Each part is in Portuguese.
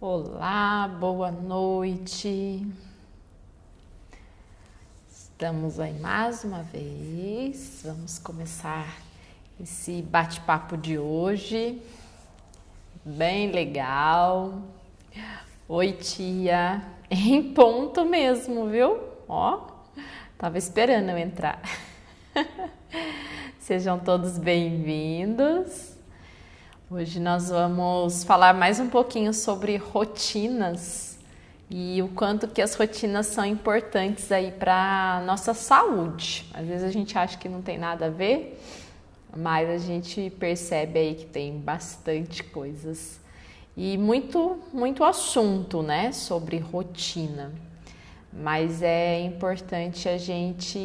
Olá, boa noite. Estamos aí mais uma vez. Vamos começar esse bate-papo de hoje. Bem legal. Oi, tia. Em ponto mesmo, viu? Ó, tava esperando eu entrar. Sejam todos bem-vindos. Hoje nós vamos falar mais um pouquinho sobre rotinas e o quanto que as rotinas são importantes aí para nossa saúde. Às vezes a gente acha que não tem nada a ver, mas a gente percebe aí que tem bastante coisas e muito assunto, né, sobre rotina. Mas é importante a gente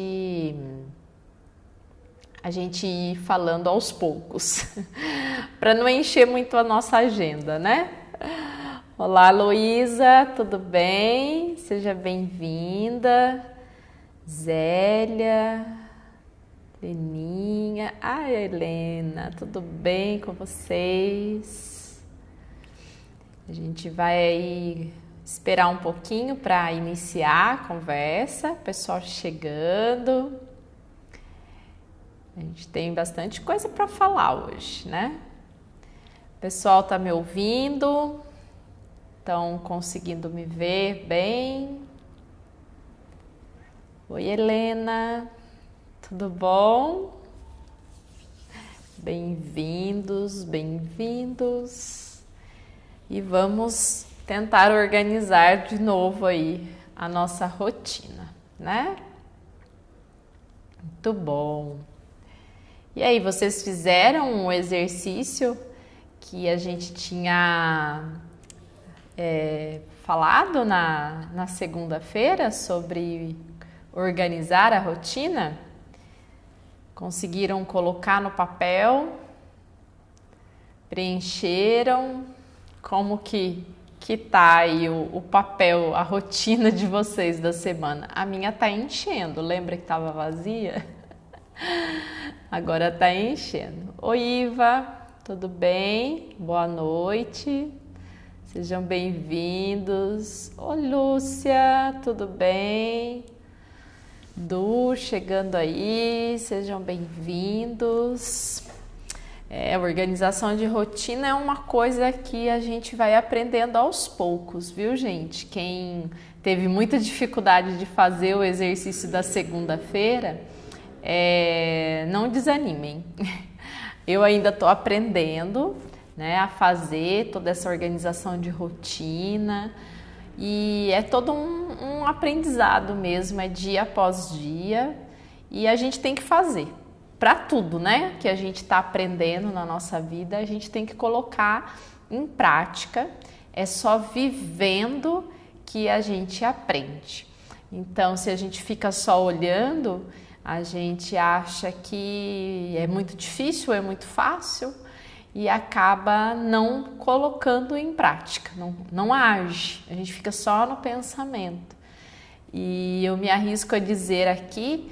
ir falando aos poucos, para não encher muito a nossa agenda, né? Olá, Luísa, tudo bem? Seja bem-vinda. Zélia, Leninha, Helena, tudo bem com vocês? A gente vai aí esperar um pouquinho para iniciar a conversa, pessoal chegando. A gente tem bastante coisa para falar hoje, né? O pessoal tá me ouvindo? Estão conseguindo me ver bem? Oi, Helena, tudo bom? Bem-vindos, bem-vindos. E vamos tentar organizar de novo aí a nossa rotina, né? Muito bom. E aí, vocês fizeram o exercício que a gente tinha falado na segunda-feira sobre organizar a rotina? Conseguiram colocar no papel? Preencheram? Como que tá aí o papel, a rotina de vocês da semana? A minha tá enchendo, lembra que estava vazia? Agora tá enchendo. Oi, Iva, tudo bem? Boa noite. Sejam bem-vindos. Oi, Lúcia, tudo bem? Du, chegando aí, sejam bem-vindos. Organização de rotina é uma coisa que a gente vai aprendendo aos poucos, viu, gente? Quem teve muita dificuldade de fazer o exercício da segunda-feira, não desanimem. Eu ainda estou aprendendo, né, a fazer toda essa organização de rotina e é todo um aprendizado mesmo, é dia após dia e a gente tem que fazer. Para tudo, né, que a gente está aprendendo na nossa vida, a gente tem que colocar em prática. É só vivendo que a gente aprende. Então, se a gente fica só olhando, a gente acha que é muito difícil, é muito fácil e acaba não colocando em prática, não age. A gente fica só no pensamento. E eu me arrisco a dizer aqui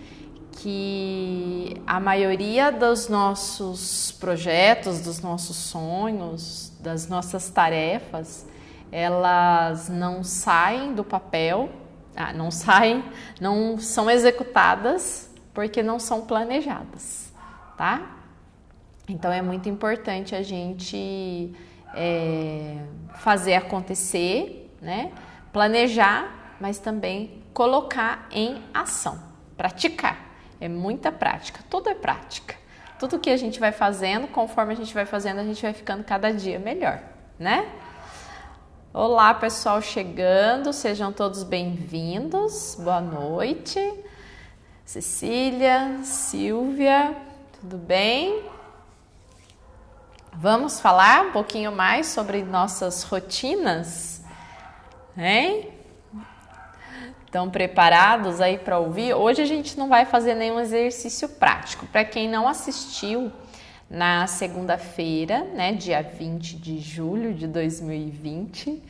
que a maioria dos nossos projetos, dos nossos sonhos, das nossas tarefas, elas não saem do papel, não são executadas porque não são planejadas, tá? Então é muito importante a gente fazer acontecer, né? Planejar, mas também colocar em ação, praticar. É muita prática, tudo é prática. Tudo que a gente vai fazendo, conforme a gente vai fazendo, a gente vai ficando cada dia melhor, né? Olá, pessoal chegando, sejam todos bem-vindos. Boa noite. Cecília, Silvia, tudo bem? Vamos falar um pouquinho mais sobre nossas rotinas, hein? Estão preparados aí para ouvir? Hoje a gente não vai fazer nenhum exercício prático. Para quem não assistiu, na segunda-feira, né, dia 20 de julho de 2020,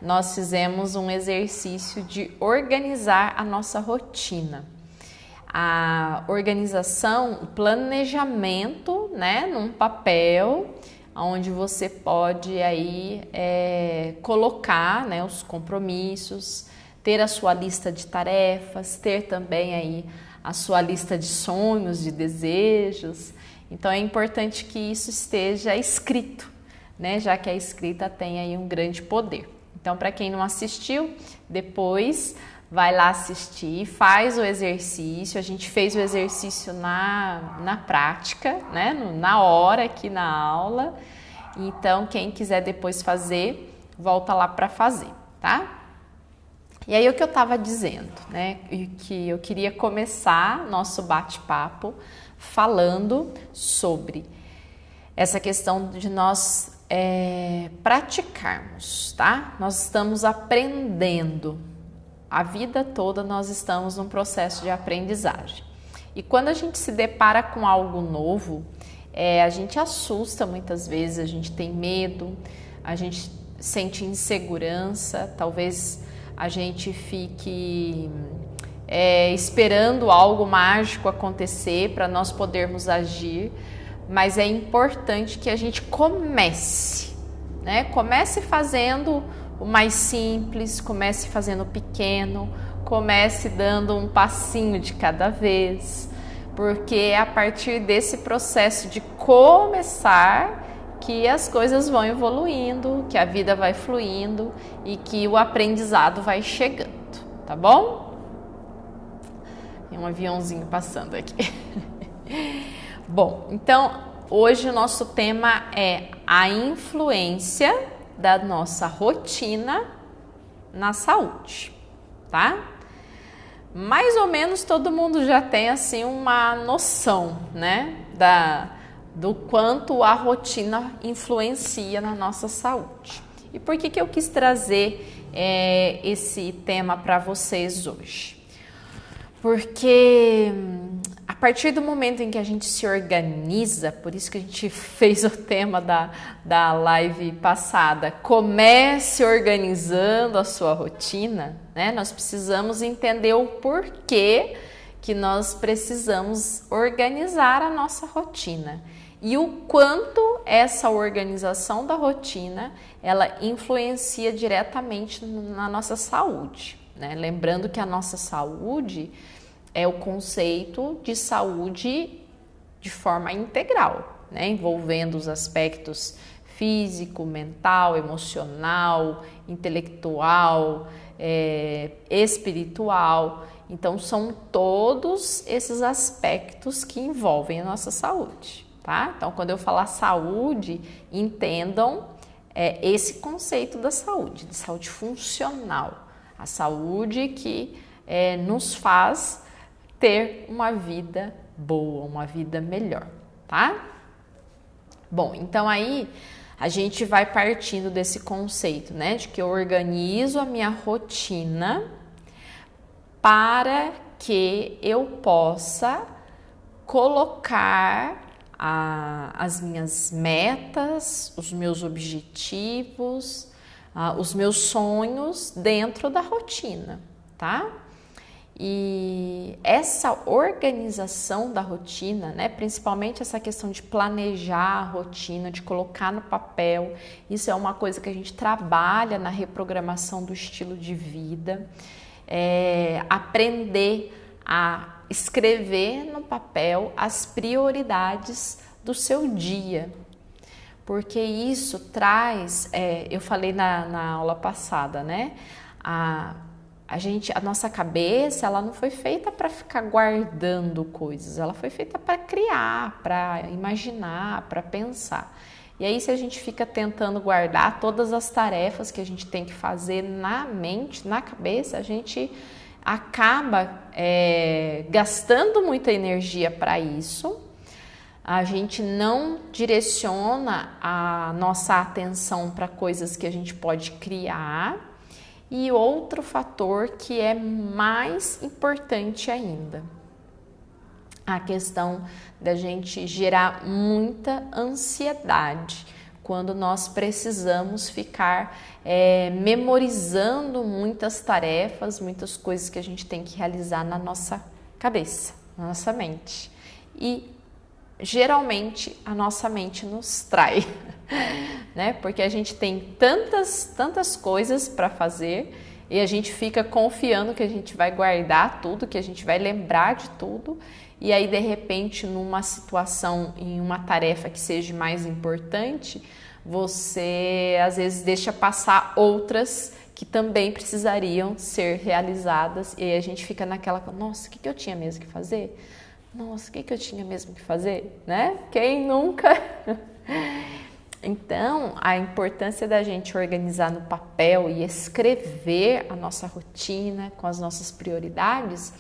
nós fizemos um exercício de organizar a nossa rotina. A organização, o planejamento, né, num papel, onde você pode aí colocar, né, os compromissos, ter a sua lista de tarefas, ter também aí a sua lista de sonhos, de desejos. Então é importante que isso esteja escrito, né, já que a escrita tem aí um grande poder. Então, para quem não assistiu, depois vai lá assistir, faz o exercício. A gente fez o exercício na prática, né? Na hora aqui na aula. Então, quem quiser depois fazer, volta lá para fazer, tá? E aí o que eu estava dizendo, né? Que eu queria começar nosso bate-papo falando sobre essa questão de nós praticarmos, tá? Nós estamos aprendendo. A vida toda nós estamos num processo de aprendizagem. E quando a gente se depara com algo novo, a gente assusta muitas vezes, a gente tem medo, a gente sente insegurança, talvez a gente fique esperando algo mágico acontecer para nós podermos agir, mas é importante que a gente comece, né? Comece fazendo o mais simples, comece fazendo pequeno, comece dando um passinho de cada vez, porque é a partir desse processo de começar que as coisas vão evoluindo, que a vida vai fluindo e que o aprendizado vai chegando, tá bom? Tem um aviãozinho passando aqui. Bom, então hoje o nosso tema é a influência da nossa rotina na saúde, tá? Mais ou menos todo mundo já tem assim uma noção, né, do quanto a rotina influencia na nossa saúde. E por que eu quis trazer esse tema para vocês hoje? Porque a partir do momento em que a gente se organiza, por isso que a gente fez o tema da live passada, comece organizando a sua rotina, né? Nós precisamos entender o porquê que nós precisamos organizar a nossa rotina e o quanto essa organização da rotina ela influencia diretamente na nossa saúde, né? Lembrando que a nossa saúde é o conceito de saúde de forma integral, né? Envolvendo os aspectos físico, mental, emocional, intelectual, espiritual. Então, são todos esses aspectos que envolvem a nossa saúde, tá? Então, quando eu falar saúde, entendam esse conceito da saúde, de saúde funcional. A saúde que nos faz ter uma vida boa, uma vida melhor, tá? Bom, então aí a gente vai partindo desse conceito, né, de que eu organizo a minha rotina para que eu possa colocar as minhas metas, os meus objetivos, os meus sonhos dentro da rotina, tá? E essa organização da rotina, né, principalmente essa questão de planejar a rotina, de colocar no papel, isso é uma coisa que a gente trabalha na reprogramação do estilo de vida, aprender a escrever no papel as prioridades do seu dia, porque isso traz, eu falei na aula passada, né, a nossa cabeça, ela não foi feita para ficar guardando coisas, ela foi feita para criar, para imaginar, para pensar. E aí, se a gente fica tentando guardar todas as tarefas que a gente tem que fazer na mente, na cabeça, a gente acaba gastando muita energia para isso, a gente não direciona a nossa atenção para coisas que a gente pode criar. E outro fator que é mais importante ainda, a questão da gente gerar muita ansiedade quando nós precisamos ficar memorizando muitas tarefas, muitas coisas que a gente tem que realizar na nossa cabeça, na nossa mente. E geralmente a nossa mente nos trai. né? Porque a gente tem tantas coisas para fazer e a gente fica confiando que a gente vai guardar tudo, que a gente vai lembrar de tudo, e aí de repente numa situação, em uma tarefa que seja mais importante, você às vezes deixa passar outras que também precisariam ser realizadas, e aí a gente fica naquela, nossa, o que eu tinha mesmo que fazer? Nossa, o que eu tinha mesmo que fazer, né? Quem nunca? Então, a importância da gente organizar no papel e escrever a nossa rotina com as nossas prioridades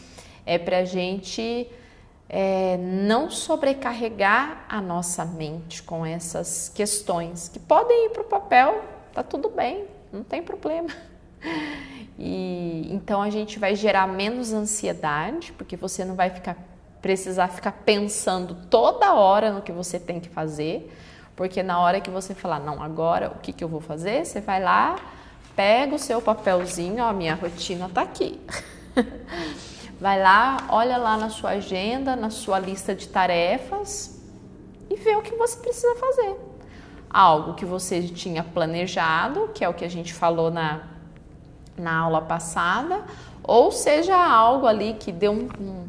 é para a gente não sobrecarregar a nossa mente com essas questões que podem ir para o papel, tá tudo bem, não tem problema. E então a gente vai gerar menos ansiedade, porque você não vai precisar ficar pensando toda hora no que você tem que fazer, porque na hora que você falar, não, agora o que eu vou fazer? Você vai lá, pega o seu papelzinho, ó, minha rotina tá aqui. Vai lá, olha lá na sua agenda, na sua lista de tarefas e vê o que você precisa fazer. Algo que você tinha planejado, que é o que a gente falou na aula passada, ou seja algo ali que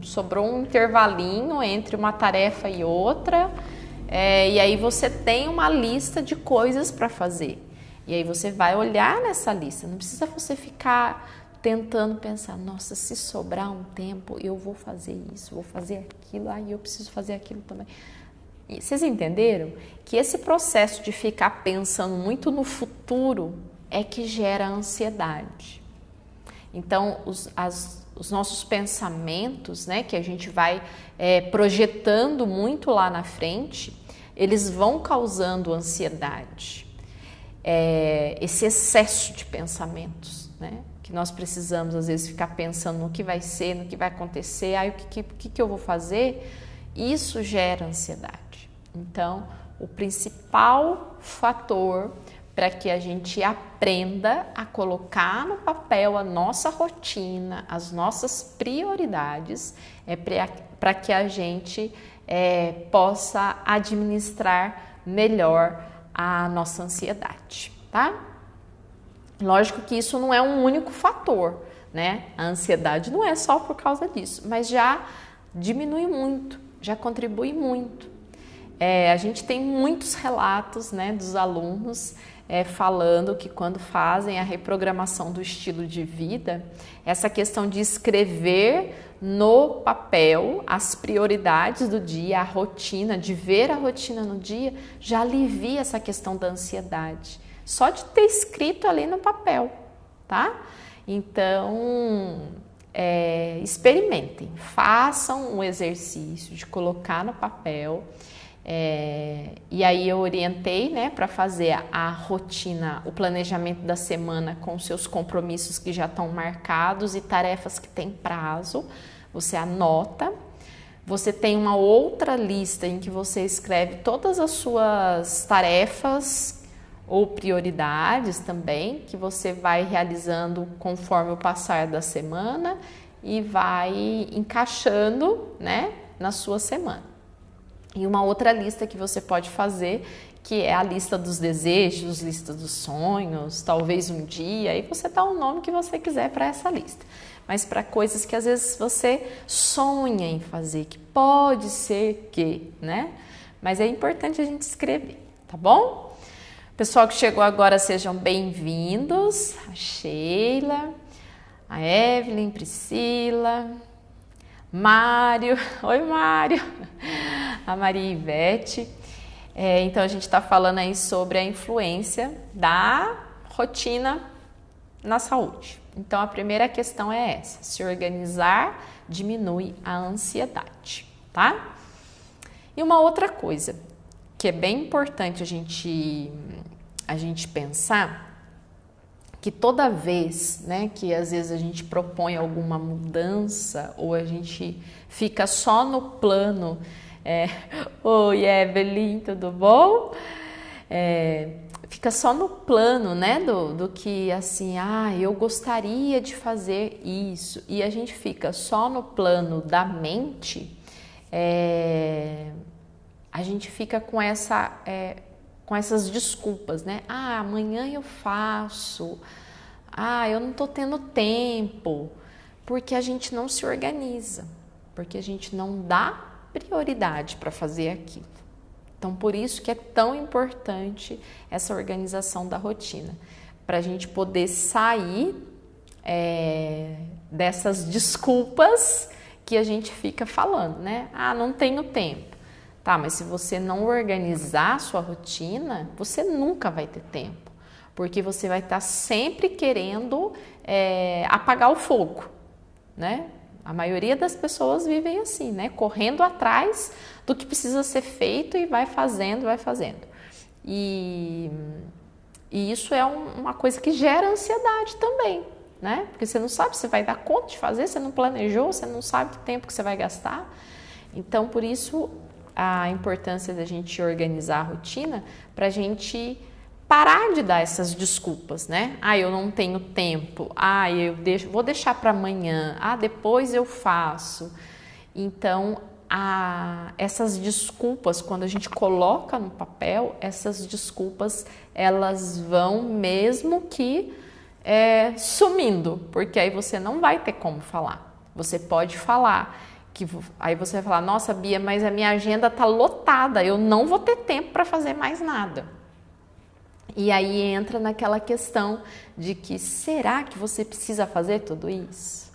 sobrou um intervalinho entre uma tarefa e outra, e aí você tem uma lista de coisas para fazer. E aí você vai olhar nessa lista, não precisa você ficar tentando pensar, nossa, se sobrar um tempo, eu vou fazer isso, vou fazer aquilo, aí eu preciso fazer aquilo também. E vocês entenderam que esse processo de ficar pensando muito no futuro é que gera ansiedade. Então, os nossos pensamentos, né, que a gente vai projetando muito lá na frente, eles vão causando ansiedade. Esse excesso de pensamentos, né, que nós precisamos, às vezes, ficar pensando no que vai ser, no que vai acontecer, o que eu vou fazer, isso gera ansiedade. Então, o principal fator para que a gente aprenda a colocar no papel a nossa rotina, as nossas prioridades, é para que a gente possa administrar melhor a nossa ansiedade, tá? Lógico que isso não é um único fator, né? A ansiedade não é só por causa disso, mas já diminui muito, já contribui muito. A gente tem muitos relatos, né, dos alunos falando que quando fazem a reprogramação do estilo de vida, essa questão de escrever no papel as prioridades do dia, a rotina, de ver a rotina no dia, já alivia essa questão da ansiedade. Só de ter escrito ali no papel, tá? Então, experimentem, façam o exercício de colocar no papel. E aí eu orientei, né, para fazer a rotina, o planejamento da semana com seus compromissos que já estão marcados e tarefas que têm prazo. Você anota. Você tem uma outra lista em que você escreve todas as suas tarefas ou prioridades também, que você vai realizando conforme o passar da semana e vai encaixando, né, na sua semana. E uma outra lista que você pode fazer, que é a lista dos desejos, lista dos sonhos, talvez um dia, aí você dá o nome que você quiser para essa lista. Mas para coisas que às vezes você sonha em fazer, que pode ser que, né? Mas é importante a gente escrever, tá bom? Pessoal que chegou agora, sejam bem-vindos. A Sheila, a Evelyn, Priscila, Mário. Oi, Mário. A Maria Ivete. Então, a gente está falando aí sobre a influência da rotina na saúde. Então, a primeira questão é essa: se organizar diminui a ansiedade, tá? E uma outra coisa que é bem importante a gente pensar, que toda vez, né, que às vezes a gente propõe alguma mudança ou a gente fica só no plano. Oi, Evelyn, tudo bom? Fica só no plano, né, do que assim, eu gostaria de fazer isso, e a gente fica só no plano da mente, a gente fica com essa com essas desculpas, né? Ah, amanhã eu faço. Ah, eu não tô tendo tempo. Porque a gente não se organiza, porque a gente não dá prioridade para fazer aquilo. Então, por isso que é tão importante essa organização da rotina, para a gente poder sair dessas desculpas que a gente fica falando, né? Ah, não tenho tempo. Tá, mas se você não organizar a sua rotina, você nunca vai ter tempo, porque você vai estar sempre querendo apagar o fogo, né? A maioria das pessoas vivem assim, né? Correndo atrás do que precisa ser feito e vai fazendo, vai fazendo. E isso é uma coisa que gera ansiedade também, né? Porque você não sabe se vai dar conta de fazer, você não planejou, você não sabe o tempo que você vai gastar. Então, por isso, a importância da gente organizar a rotina para a gente parar de dar essas desculpas, né? Ah, eu não tenho tempo. Ah, vou deixar para amanhã. Ah, depois eu faço. Então, essas desculpas, quando a gente coloca no papel, essas desculpas, elas vão mesmo que sumindo, porque aí você não vai ter como falar. Você pode falar, aí você vai falar, nossa, Bia, mas a minha agenda tá lotada, eu não vou ter tempo para fazer mais nada. E aí entra naquela questão de que, será que você precisa fazer tudo isso?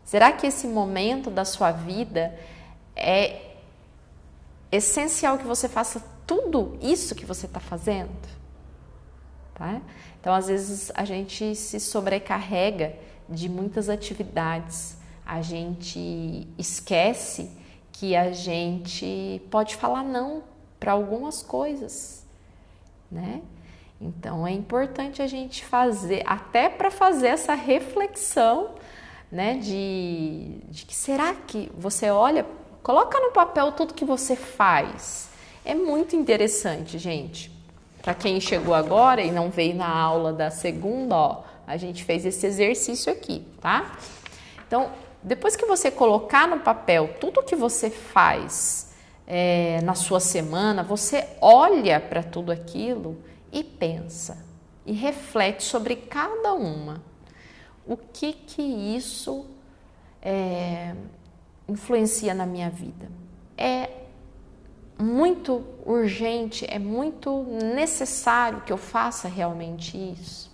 Será que esse momento da sua vida é essencial que você faça tudo isso que você está fazendo? Tá? Então, às vezes, a gente se sobrecarrega de muitas atividades. A gente esquece que a gente pode falar não para algumas coisas, né? Então, é importante a gente fazer, até para fazer essa reflexão, né, de que será que você olha, coloca no papel tudo que você faz. É muito interessante, gente. Para quem chegou agora e não veio na aula da segunda, ó, a gente fez esse exercício aqui, tá? Então, depois que você colocar no papel tudo que você faz na sua semana, você olha para tudo aquilo e pensa, e reflete sobre cada uma. O que isso influencia na minha vida? É muito urgente, é muito necessário que eu faça realmente isso?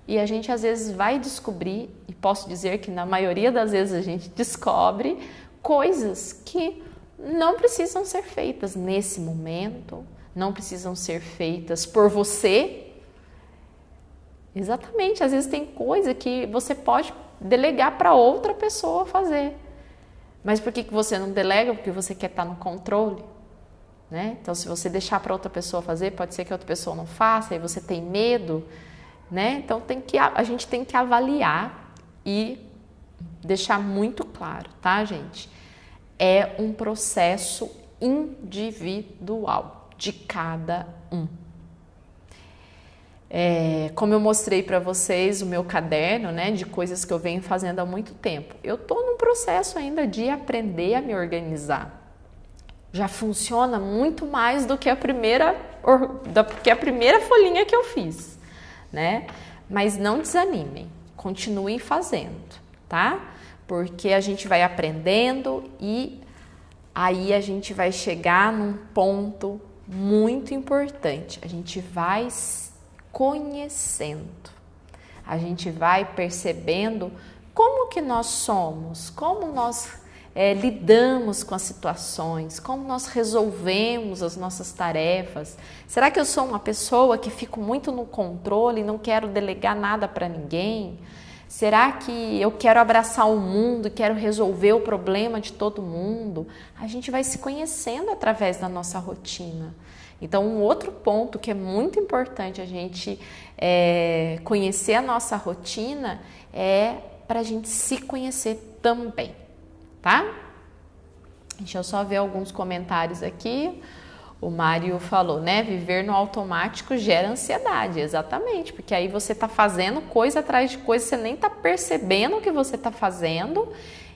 E a gente às vezes vai descobrir, e posso dizer que na maioria das vezes a gente descobre coisas que não precisam ser feitas nesse momento, não precisam ser feitas por você. Exatamente, às vezes tem coisa que você pode delegar para outra pessoa fazer. Mas por que você não delega? Porque você quer estar no controle, né? Então, se você deixar para outra pessoa fazer, pode ser que a outra pessoa não faça, aí você tem medo, né? Então, a gente tem que avaliar e deixar muito claro, tá, gente? É um processo individual de cada um. Como eu mostrei para vocês o meu caderno, né, de coisas que eu venho fazendo há muito tempo. Eu estou num processo ainda de aprender a me organizar. Já funciona muito mais do que a primeira folhinha que eu fiz, né? Mas não desanimem, continuem fazendo, tá? Porque a gente vai aprendendo e aí a gente vai chegar num ponto muito importante. A gente vai conhecendo, a gente vai percebendo como que nós somos, como nós lidamos com as situações, como nós resolvemos as nossas tarefas. Será que eu sou uma pessoa que fico muito no controle e não quero delegar nada para ninguém? Será que eu quero abraçar o mundo e quero resolver o problema de todo mundo? A gente vai se conhecendo através da nossa rotina. Então, um outro ponto que é muito importante a gente conhecer a nossa rotina é para a gente se conhecer também, tá? Deixa eu só ver alguns comentários aqui. O Mário falou, né? Viver no automático gera ansiedade, exatamente, porque aí você tá fazendo coisa atrás de coisa, você nem tá percebendo o que você tá fazendo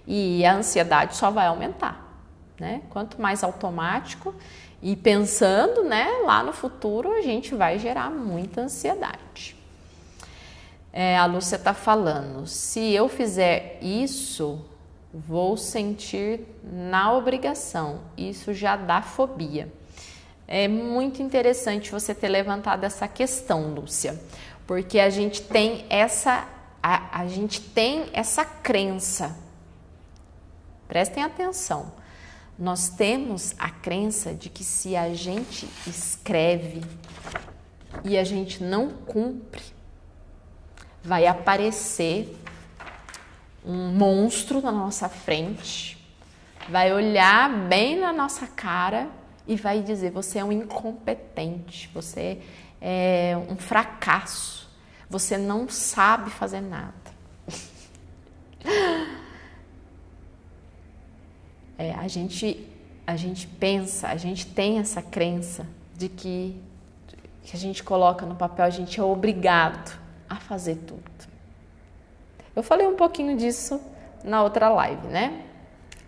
e a ansiedade só vai aumentar, né? Quanto mais automático. E pensando, né, lá no futuro, a gente vai gerar muita ansiedade. A Lúcia está falando, se eu fizer isso, vou sentir na obrigação. Isso já dá fobia. É muito interessante você ter levantado essa questão, Lúcia, porque a gente tem essa crença. Prestem atenção. Nós temos a crença de que se a gente escreve e a gente não cumpre, vai aparecer um monstro na nossa frente, vai olhar bem na nossa cara e vai dizer: você é um incompetente, você é um fracasso, você não sabe fazer nada. A gente pensa, a gente tem essa crença de que a gente coloca no papel, a gente é obrigado a fazer tudo. Eu falei um pouquinho disso na outra live, né?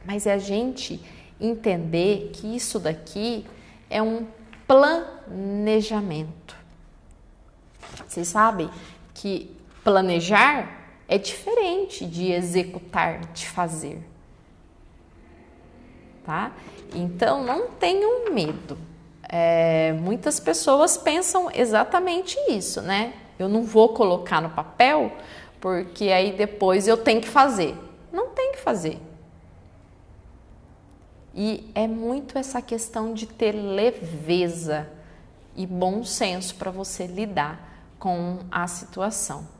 Mas é a gente entender que isso daqui é um planejamento. Vocês sabem que planejar é diferente de executar, de fazer. Tá? Então, não tenham medo. Muitas pessoas pensam exatamente isso, né? Eu não vou colocar no papel porque aí depois eu tenho que fazer. Não tem que fazer. E é muito essa questão de ter leveza e bom senso para você lidar com a situação.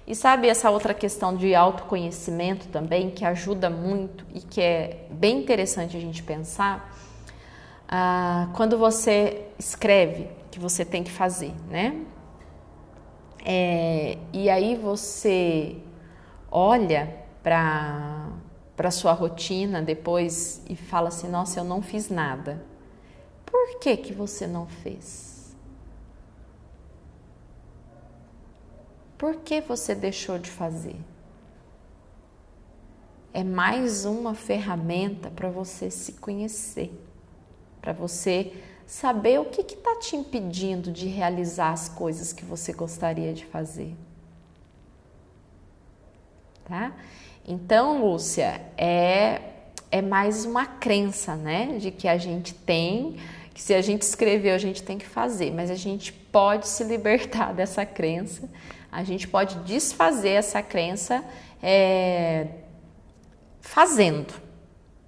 E sabe essa outra questão de autoconhecimento também, que ajuda muito e que é bem interessante a gente pensar? Quando você escreve que você tem que fazer, né? E aí você olha para a sua rotina depois e fala assim: nossa, eu não fiz nada. Por que que você não fez? Por que você deixou de fazer? É mais uma ferramenta para você se conhecer, para você saber o que está te impedindo de realizar as coisas que você gostaria de fazer. Tá? Então, Lúcia, é mais uma crença, né? De que a gente tem, que se a gente escreveu, a gente tem que fazer, mas a gente pode se libertar dessa crença. A gente pode desfazer essa crença fazendo,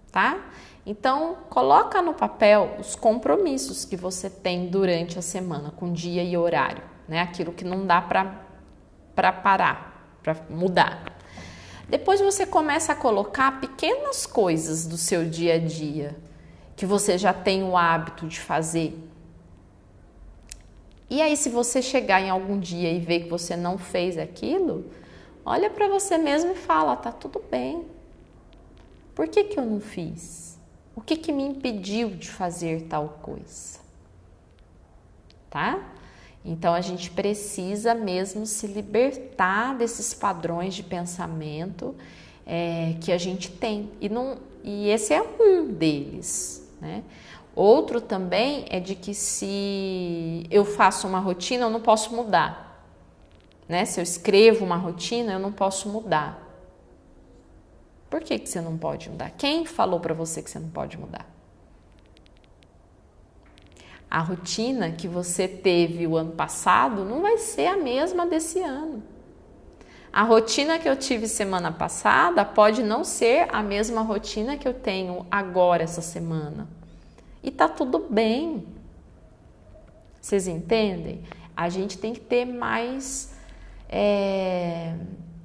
tá? Então, coloca no papel os compromissos que você tem durante a semana, com dia e horário, né? Aquilo que não dá para parar, para mudar. Depois você começa a colocar pequenas coisas do seu dia a dia, que você já tem o hábito de fazer. E aí, se você chegar em algum dia e ver que você não fez aquilo, olha para você mesmo e fala: tá tudo bem. Por que que eu não fiz? O que que me impediu de fazer tal coisa? Tá? Então, a gente precisa mesmo se libertar desses padrões de pensamento que a gente tem. E esse é um deles, né? Outro também é de que se eu faço uma rotina, eu não posso mudar, né? Se eu escrevo uma rotina, eu não posso mudar. Por que que você não pode mudar? Quem falou para você que você não pode mudar? A rotina que você teve o ano passado não vai ser a mesma desse ano. A rotina que eu tive semana passada pode não ser a mesma rotina que eu tenho agora, essa semana. E tá tudo bem. Vocês entendem? A gente tem que ter mais...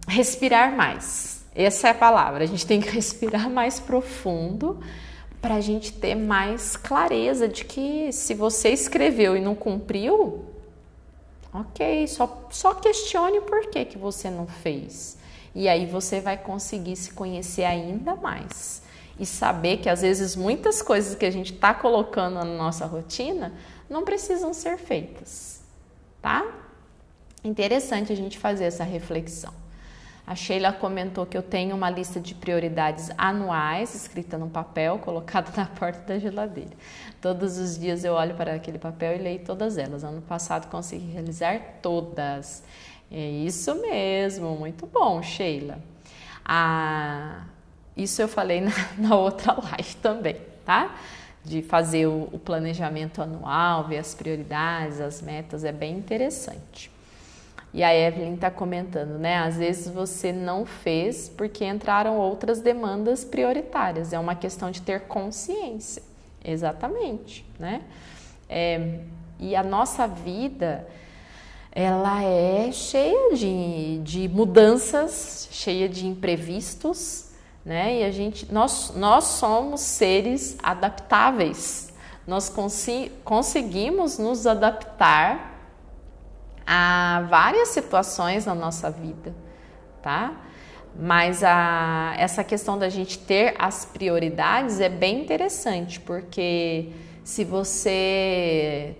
respirar mais. Essa é a palavra. A gente tem que respirar mais profundo para a gente ter mais clareza de que se você escreveu e não cumpriu, ok, só questione o porquê que você não fez. E aí você vai conseguir se conhecer ainda mais. E saber que às vezes muitas coisas que a gente está colocando na nossa rotina não precisam ser feitas, tá? Interessante a gente fazer essa reflexão. A Sheila comentou que eu tenho uma lista de prioridades anuais escrita num papel colocado na porta da geladeira. Todos os dias eu olho para aquele papel e leio todas elas. Ano passado consegui realizar todas. É isso mesmo, muito bom, Sheila. Isso eu falei na outra live também, tá? De fazer o planejamento anual, ver as prioridades, as metas, é bem interessante. E a Evelyn está comentando, né? Às vezes você não fez porque entraram outras demandas prioritárias. É uma questão de ter consciência. Exatamente, né? E a nossa vida, ela é cheia de mudanças, cheia de imprevistos, né? E nós somos seres adaptáveis. Nós conseguimos nos adaptar a várias situações na nossa vida, tá? Mas essa questão da gente ter as prioridades é bem interessante, porque se você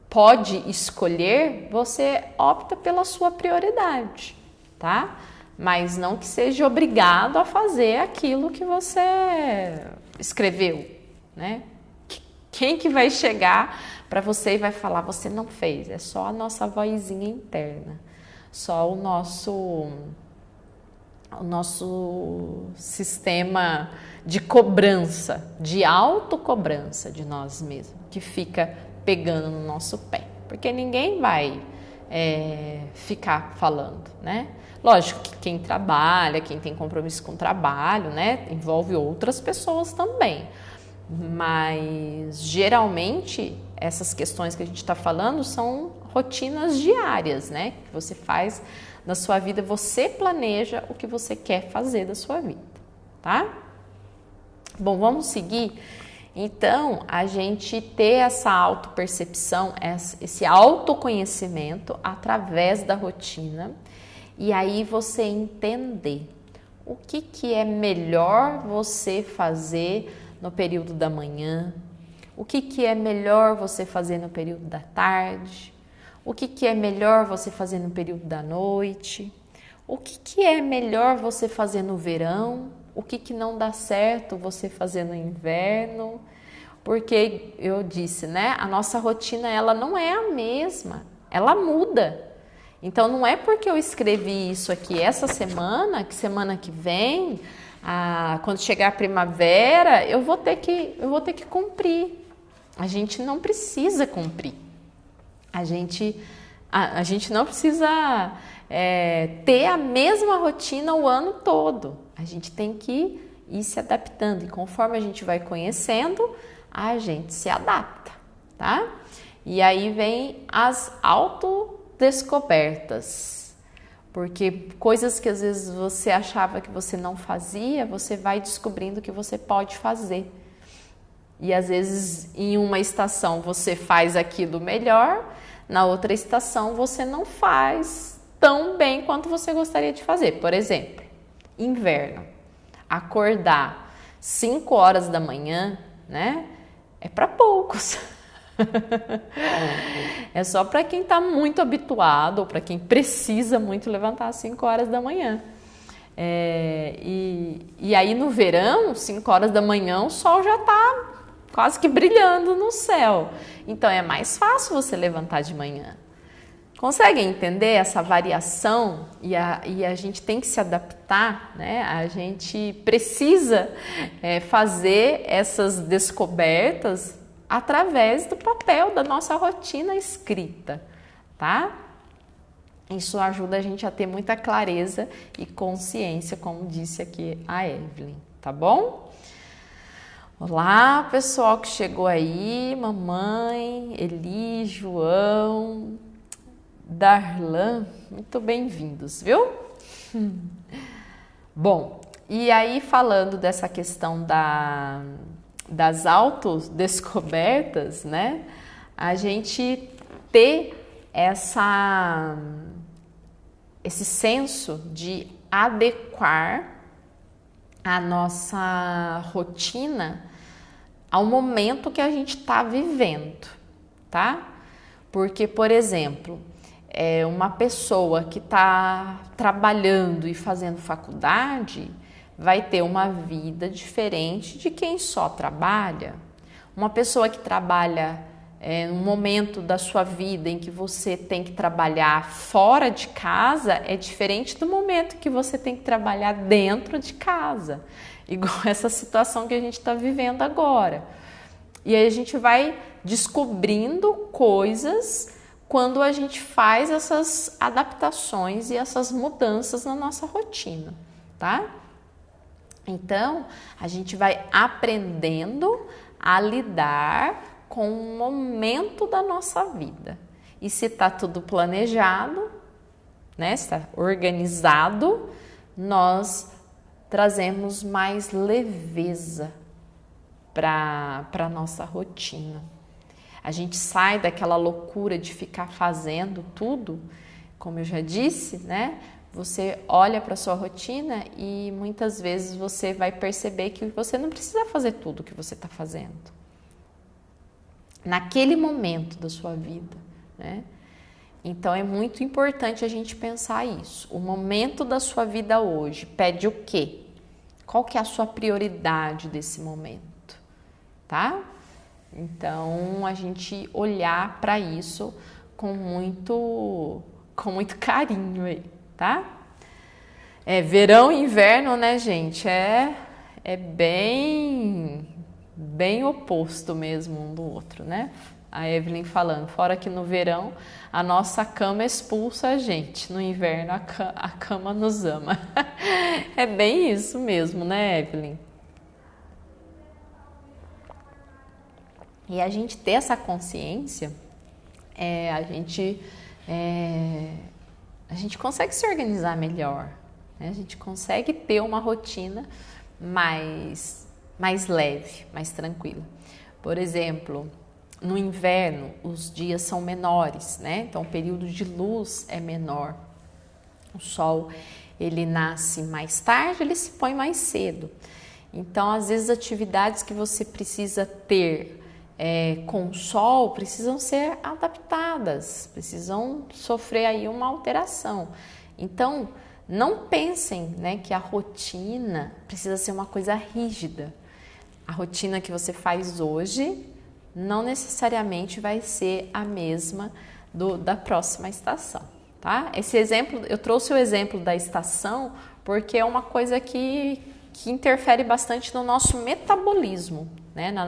pode escolher, você opta pela sua prioridade, tá? Mas não que seja obrigado a fazer aquilo que você escreveu, né? Quem que vai chegar para você e vai falar, você não fez? É só a nossa vozinha interna, só o nosso sistema de cobrança, de autocobrança de nós mesmos, que fica pegando no nosso pé, porque ninguém vai ficar falando, né? Lógico que quem trabalha, quem tem compromisso com o trabalho, né, envolve outras pessoas também, mas geralmente essas questões que a gente está falando são rotinas diárias, né? Que você faz na sua vida, você planeja o que você quer fazer da sua vida, tá? Bom, vamos seguir. Então, a gente ter essa autopercepção, esse autoconhecimento através da rotina, e aí você entender o que é melhor você fazer no período da manhã, o que é melhor você fazer no período da tarde, o que é melhor você fazer no período da noite, o que é melhor você fazer no verão, o que não dá certo você fazer no inverno, porque eu disse, né, a nossa rotina ela não é a mesma, ela muda. Então não é porque eu escrevi isso aqui essa semana, que semana que vem, quando chegar a primavera, eu vou ter que cumprir. A gente não precisa cumprir. A gente não precisa ter a mesma rotina o ano todo. A gente tem que ir se adaptando. E conforme a gente vai conhecendo, a gente se adapta, tá? E aí vem as autodescobertas. Porque coisas que às vezes você achava que você não fazia, você vai descobrindo que você pode fazer. E às vezes em uma estação você faz aquilo melhor, na outra estação você não faz tão bem quanto você gostaria de fazer. Por exemplo, inverno. Acordar 5 horas da manhã, né? É para poucos. É só para quem está muito habituado ou para quem precisa muito levantar às 5 horas da manhã. E aí no verão, 5 horas da manhã, o sol já está quase que brilhando no céu. Então é mais fácil você levantar de manhã. Conseguem entender essa variação? E a gente tem que se adaptar, né? A gente precisa fazer essas descobertas através do papel da nossa rotina escrita, tá? Isso ajuda a gente a ter muita clareza e consciência, como disse aqui a Evelyn, tá bom? Olá, pessoal que chegou aí, mamãe, Eli, João, Darlan, muito bem-vindos, viu? Bom, e aí falando dessa questão das autodescobertas, né? A gente ter esse senso de adequar a nossa rotina ao momento que a gente está vivendo, tá? Porque, por exemplo, uma pessoa que está trabalhando e fazendo faculdade vai ter uma vida diferente de quem só trabalha. Uma pessoa que trabalha no momento da sua vida em que você tem que trabalhar fora de casa é diferente do momento que você tem que trabalhar dentro de casa. Igual essa situação que a gente está vivendo agora. E aí a gente vai descobrindo coisas quando a gente faz essas adaptações e essas mudanças na nossa rotina, tá? Então, a gente vai aprendendo a lidar com o momento da nossa vida. E se está tudo planejado, né, está organizado, nós trazemos mais leveza para a nossa rotina. A gente sai daquela loucura de ficar fazendo tudo, como eu já disse, né? Você olha para a sua rotina e muitas vezes você vai perceber que você não precisa fazer tudo o que você está fazendo naquele momento da sua vida, né? Então é muito importante a gente pensar isso. O momento da sua vida hoje pede o quê? Qual que é a sua prioridade desse momento, tá? Então a gente olhar para isso com muito carinho aí, tá? Verão e inverno, né, gente? É bem oposto mesmo um do outro, né? A Evelyn falando, fora que no verão a nossa cama expulsa a gente, no inverno a cama nos ama. É bem isso mesmo, né, Evelyn? E a gente ter essa consciência, a gente consegue se organizar melhor, né? A gente consegue ter uma rotina mais leve, mais tranquila. Por exemplo, no inverno os dias são menores, né? Então o período de luz é menor. O sol, ele nasce mais tarde, ele se põe mais cedo. Então, às vezes, atividades que você precisa ter com o sol precisam ser adaptadas, precisam sofrer aí uma alteração. Então, não pensem, né, que a rotina precisa ser uma coisa rígida. A rotina que você faz hoje não necessariamente vai ser a mesma da próxima estação, tá? Esse exemplo, eu trouxe o exemplo da estação porque é uma coisa que interfere bastante no nosso metabolismo, né? Na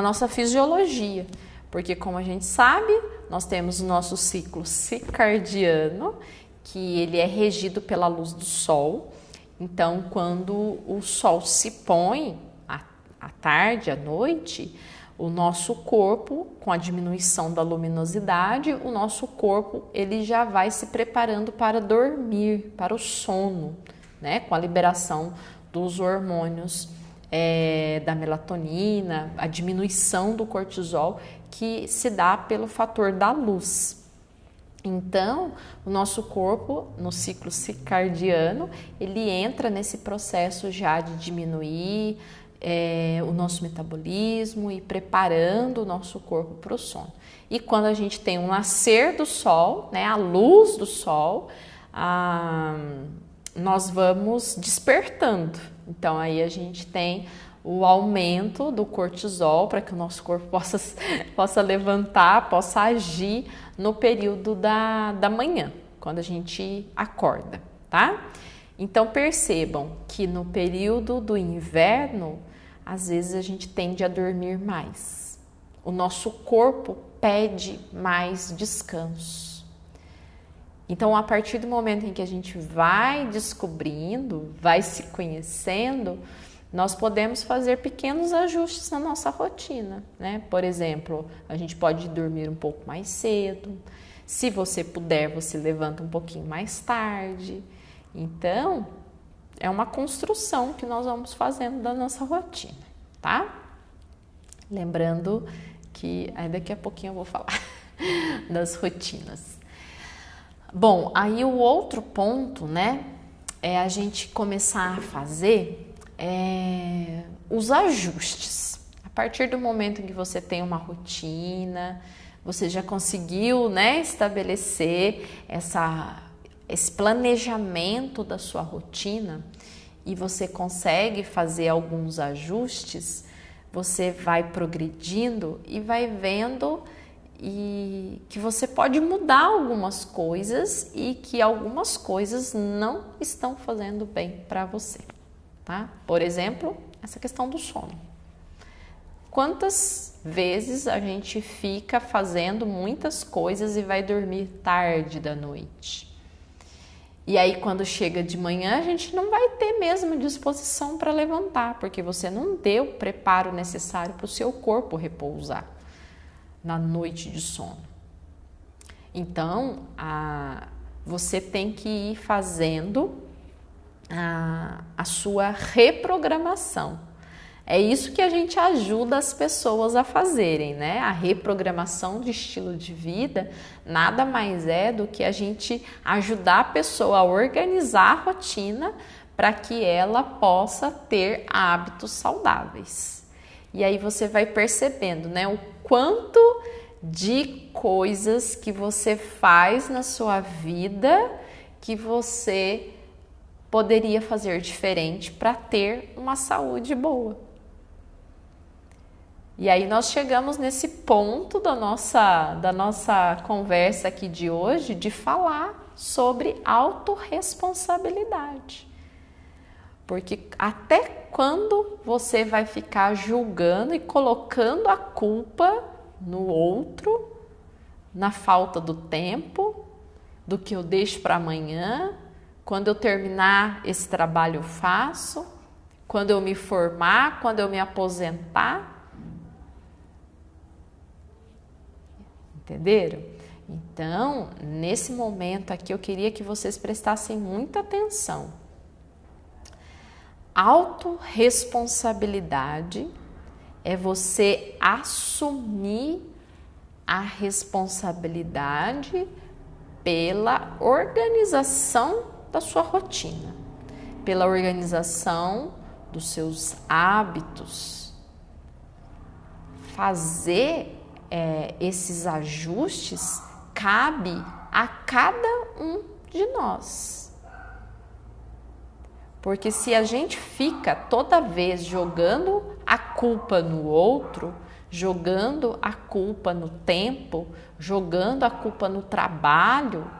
nossa fisiologia, porque como a gente sabe, nós temos o nosso ciclo circadiano, que ele é regido pela luz do sol. Então, quando o sol se põe à tarde, à noite, o nosso corpo, com a diminuição da luminosidade, o nosso corpo ele já vai se preparando para dormir, para o sono, né? Com a liberação dos hormônios da melatonina, a diminuição do cortisol que se dá pelo fator da luz. Então, o nosso corpo, no ciclo circadiano, ele entra nesse processo já de diminuir o nosso metabolismo e preparando o nosso corpo para o sono. E quando a gente tem o nascer do sol, né, a luz do sol, nós vamos despertando. Então aí a gente tem o aumento do cortisol para que o nosso corpo possa levantar, possa agir no período da manhã, quando a gente acorda, tá? Então percebam que no período do inverno, às vezes a gente tende a dormir mais. O nosso corpo pede mais descanso. Então, a partir do momento em que a gente vai descobrindo, vai se conhecendo, nós podemos fazer pequenos ajustes na nossa rotina, né? Por exemplo, a gente pode dormir um pouco mais cedo. Se você puder, você levanta um pouquinho mais tarde. Então, é uma construção que nós vamos fazendo da nossa rotina, tá? Lembrando que daqui a pouquinho eu vou falar das rotinas. Bom, aí o outro ponto, né, é a gente começar a fazer os ajustes. A partir do momento em que você tem uma rotina, Você já conseguiu, né, estabelecer esse planejamento da sua rotina e você consegue fazer alguns ajustes, você vai progredindo e vai vendo que você pode mudar algumas coisas e que algumas coisas não estão fazendo bem para você, tá? Por exemplo, essa questão do sono. Quantas vezes a gente fica fazendo muitas coisas e vai dormir tarde da noite? E aí quando chega de manhã a gente não vai ter mesmo disposição para levantar, porque você não deu o preparo necessário para o seu corpo repousar na noite de sono. Então, você tem que ir fazendo a sua reprogramação. É isso que a gente ajuda as pessoas a fazerem, né? A reprogramação de estilo de vida nada mais é do que a gente ajudar a pessoa a organizar a rotina para que ela possa ter hábitos saudáveis. E aí você vai percebendo, né, o quanto de coisas que você faz na sua vida que você poderia fazer diferente para ter uma saúde boa. E aí nós chegamos nesse ponto da nossa conversa aqui de hoje de falar sobre autorresponsabilidade. Porque até quando você vai ficar julgando e colocando a culpa no outro, na falta do tempo, do que eu deixo para amanhã, quando eu terminar esse trabalho eu faço, quando eu me formar, quando eu me aposentar? Entenderam? Então, nesse momento aqui eu queria que vocês prestassem muita atenção. Autorresponsabilidade é você assumir a responsabilidade pela organização da sua rotina, pela organização dos seus hábitos. Fazer esses ajustes cabe a cada um de nós. Porque se a gente fica toda vez jogando a culpa no outro, jogando a culpa no tempo, jogando a culpa no trabalho,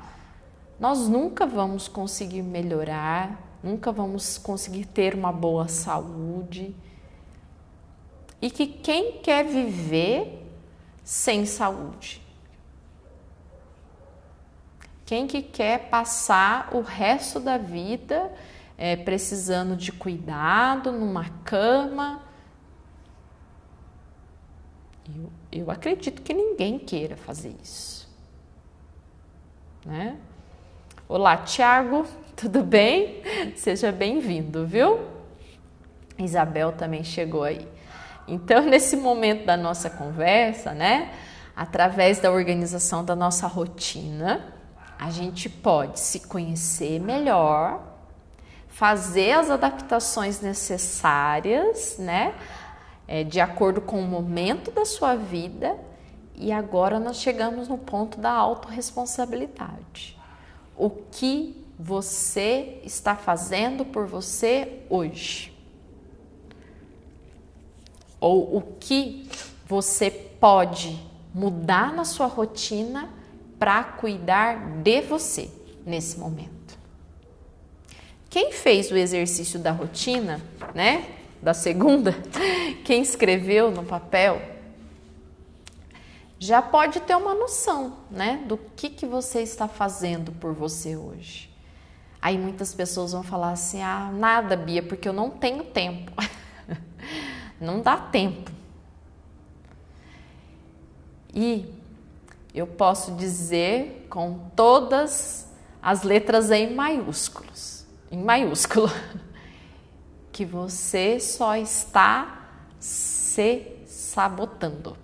nós nunca vamos conseguir melhorar, nunca vamos conseguir ter uma boa saúde. E que quem quer viver sem saúde? Quem que quer passar o resto da vida precisando de cuidado, numa cama? Eu acredito que ninguém queira fazer isso, né? Olá, Thiago, tudo bem? Seja bem-vindo, viu? Isabel também chegou aí. Então, nesse momento da nossa conversa, né, através da organização da nossa rotina, a gente pode se conhecer melhor, fazer as adaptações necessárias, né, de acordo com o momento da sua vida. E agora nós chegamos no ponto da autorresponsabilidade. O que você está fazendo por você hoje? Ou o que você pode mudar na sua rotina para cuidar de você nesse momento? Quem fez o exercício da rotina, né, da segunda, quem escreveu no papel, já pode ter uma noção, né, do que você está fazendo por você hoje. Aí muitas pessoas vão falar assim, nada, Bia, porque eu não tenho tempo. Não dá tempo. E eu posso dizer com todas as letras em maiúsculo, que você só está se sabotando,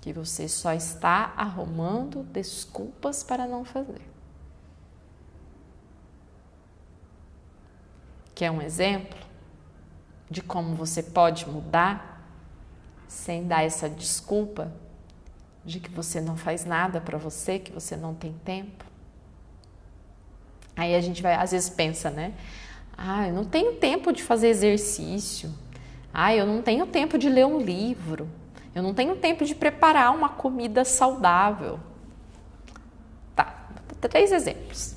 que você só está arrumando desculpas para não fazer. Quer um exemplo de como você pode mudar sem dar essa desculpa? de que você não faz nada para você, que você não tem tempo? Aí a gente vai, às vezes pensa, né? Eu não tenho tempo de fazer exercício. Eu não tenho tempo de ler um livro. Eu não tenho tempo de preparar uma comida saudável. Tá, 3 exemplos.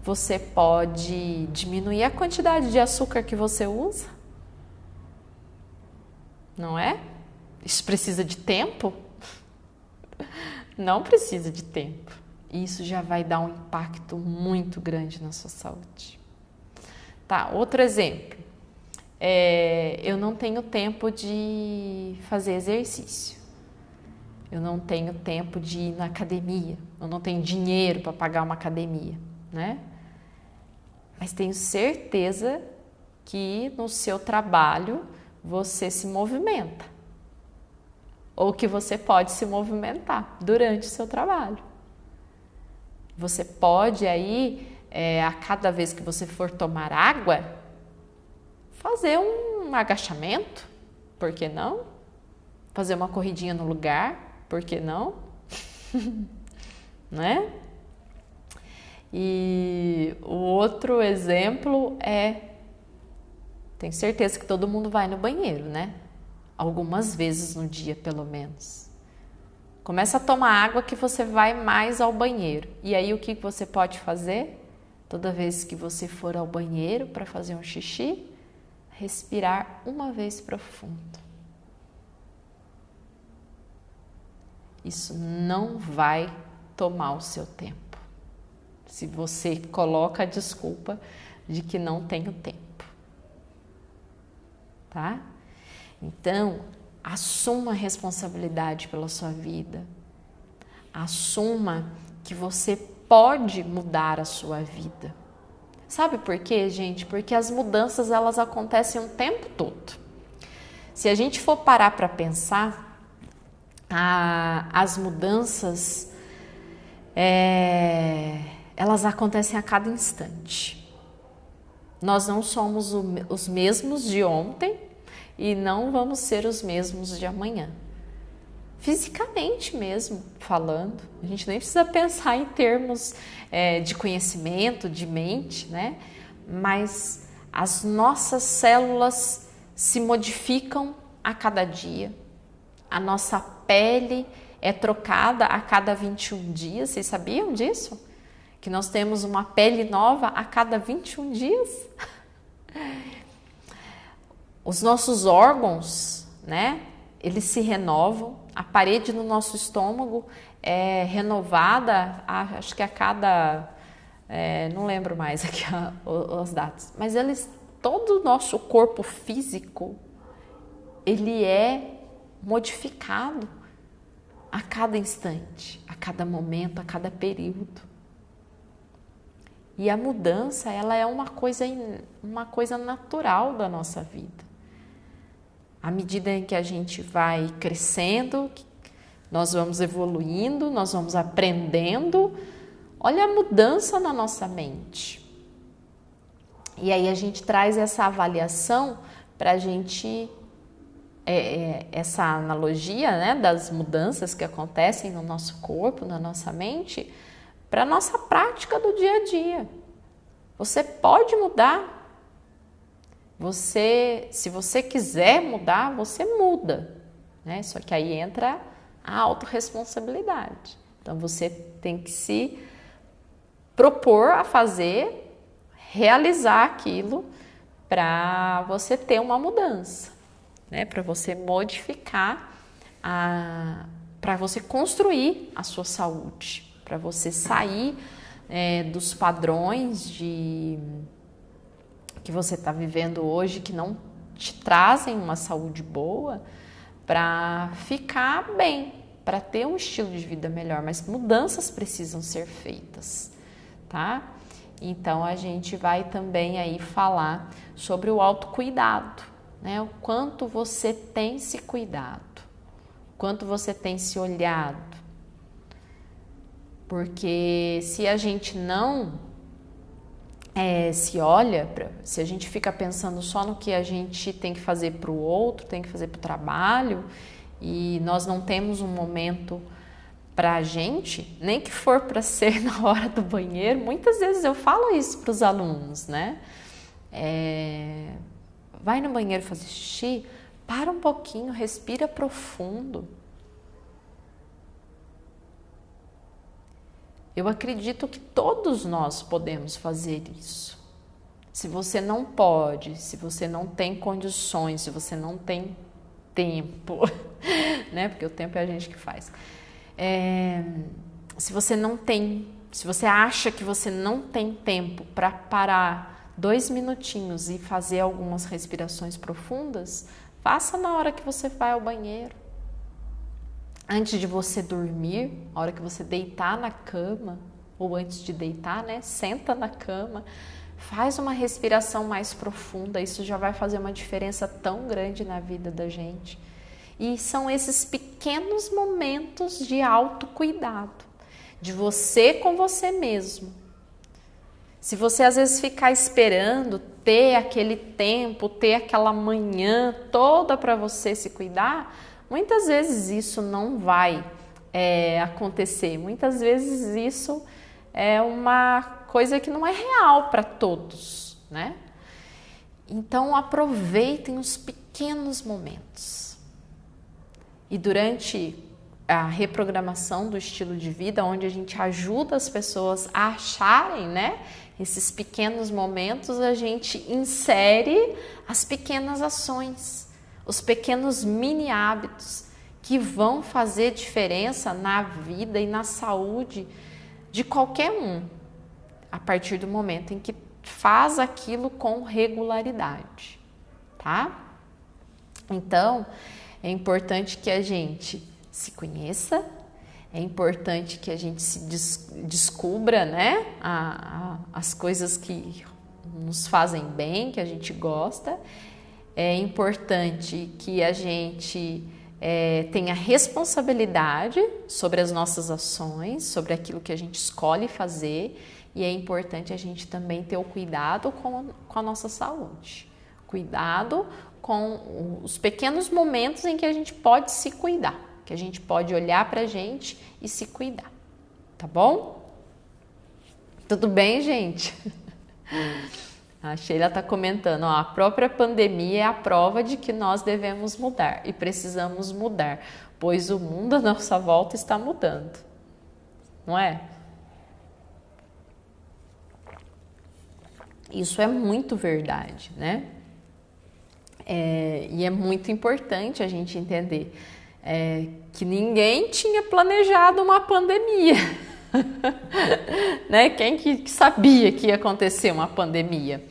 Você pode diminuir a quantidade de açúcar que você usa? Não é? Isso precisa de tempo? Não precisa de tempo. Isso já vai dar um impacto muito grande na sua saúde. Tá, outro exemplo. Eu não tenho tempo de fazer exercício. Eu não tenho tempo de ir na academia. Eu não tenho dinheiro para pagar uma academia, né? Mas tenho certeza que no seu trabalho você se movimenta. Ou que você pode se movimentar durante o seu trabalho. Você pode aí, a cada vez que você for tomar água, fazer um agachamento, por que não? Fazer uma corridinha no lugar, por que não? Né? E o outro exemplo tenho certeza que todo mundo vai no banheiro, né? Algumas vezes no dia, pelo menos. Começa a tomar água que você vai mais ao banheiro. E aí o que você pode fazer? Toda vez que você for ao banheiro para fazer um xixi, respirar uma vez profundo. Isso não vai tomar o seu tempo. Se você coloca a desculpa de que não tenho tempo. Tá? Então, assuma a responsabilidade pela sua vida. Assuma que você pode mudar a sua vida. Sabe por quê, gente? Porque as mudanças, elas acontecem o tempo todo. Se a gente for parar para pensar, as mudanças, elas acontecem a cada instante. Nós não somos os mesmos de ontem e não vamos ser os mesmos de amanhã. Fisicamente mesmo falando, a gente nem precisa pensar em termos de conhecimento, de mente, né? Mas as nossas células se modificam a cada dia, a nossa pele é trocada a cada 21 dias, vocês sabiam disso? Que nós temos uma pele nova a cada 21 dias? Os nossos órgãos, né? Eles se renovam, a parede no nosso estômago é renovada, acho que a cada, não lembro mais aqui os dados, mas todo o nosso corpo físico, ele é modificado a cada instante, a cada momento, a cada período. E a mudança, ela é uma coisa natural da nossa vida. À medida em que a gente vai crescendo, nós vamos evoluindo, nós vamos aprendendo. Olha a mudança na nossa mente. E aí a gente traz essa avaliação para a gente, essa analogia, né, das mudanças que acontecem no nosso corpo, na nossa mente, para a nossa prática do dia a dia. Você pode mudar. Se você quiser mudar, você muda, né? Só que aí entra a autorresponsabilidade. Então, você tem que se propor a fazer, realizar aquilo para você ter uma mudança, né? Para você modificar, para você construir a sua saúde, para você sair dos padrões que você está vivendo hoje, que não te trazem uma saúde boa, para ficar bem, para ter um estilo de vida melhor, mas mudanças precisam ser feitas, tá? Então, a gente vai também aí falar sobre o autocuidado, né? O quanto você tem se cuidado, o quanto você tem se olhado, porque se a gente não se olha, se a gente fica pensando só no que a gente tem que fazer para o outro, tem que fazer para o trabalho, e nós não temos um momento para a gente, nem que for para ser na hora do banheiro. Muitas vezes eu falo isso para os alunos, né? Vai no banheiro fazer xixi, para um pouquinho, respira profundo. Eu acredito que todos nós podemos fazer isso. Se você não pode, se você não tem condições, se você não tem tempo, né? Porque o tempo é a gente que faz. Se você acha que você não tem tempo para parar 2 minutinhos e fazer algumas respirações profundas, faça na hora que você vai ao banheiro. Antes de você dormir, a hora que você deitar na cama, ou antes de deitar, né? Senta na cama, faz uma respiração mais profunda. Isso já vai fazer uma diferença tão grande na vida da gente. E são esses pequenos momentos de autocuidado, de você com você mesmo. Se você às vezes ficar esperando ter aquele tempo, ter aquela manhã toda para você se cuidar, muitas vezes isso não vai acontecer. Muitas vezes isso é uma coisa que não é real para todos, né? Então aproveitem os pequenos momentos. E durante a reprogramação do estilo de vida, onde a gente ajuda as pessoas a acharem, né, esses pequenos momentos, a gente insere as pequenas ações, os pequenos mini hábitos que vão fazer diferença na vida e na saúde de qualquer um, a partir do momento em que faz aquilo com regularidade, tá? Então, é importante que a gente se conheça, é importante que a gente se descubra, né, as coisas que nos fazem bem, que a gente gosta. É importante que a gente tenha responsabilidade sobre as nossas ações, sobre aquilo que a gente escolhe fazer, e é importante a gente também ter o cuidado com a nossa saúde. Cuidado com os pequenos momentos em que a gente pode se cuidar, que a gente pode olhar pra gente e se cuidar, tá bom? Tudo bem, gente? A Sheila está comentando, a própria pandemia é a prova de que nós devemos mudar e precisamos mudar, pois o mundo à nossa volta está mudando, não é? Isso é muito verdade, né? E é muito importante a gente entender que ninguém tinha planejado uma pandemia. Né? Quem que sabia que ia acontecer uma pandemia?